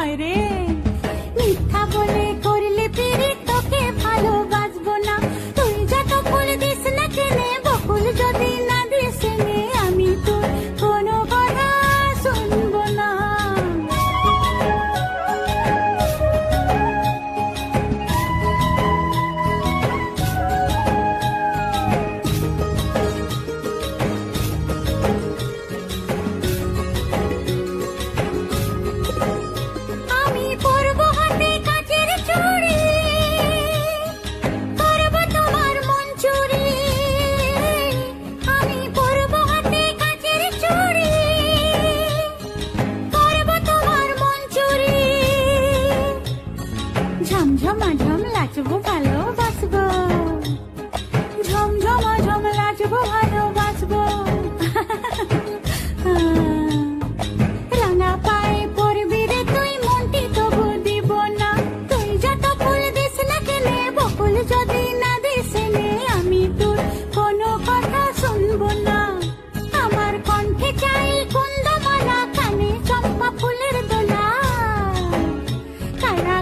হায় রে মিথ্যা বলে করলে পিড়ি তোকে ভালোবাসবো না তুই যত ফুল দিস না কেনে বকুল যদি না দিস নে আমি তোর কোনো কথা শুনবো না আমি পরবো হাতে কাচের চুড়ি করবো তোমার মন চুরি আমি পরবো হাতে কাচের চুড়ি করবো তোমার মন চুরি ঝমঝমা ঝম লাচবো ভালোবাসবো ঝমঝমা ঝম লাচবো ভালোবাসবো রাঙা পায়ে পড়বি রে তুই মনটি তবু দিব না তুই যত ফুল দিস না কেনে বকুল যদি না দিস নে আমি তোর কোনো কথা শুনবো না আমার কণ্ঠে চাই কুন্দমালা কানে চম্পা ফুলের দোলা কারা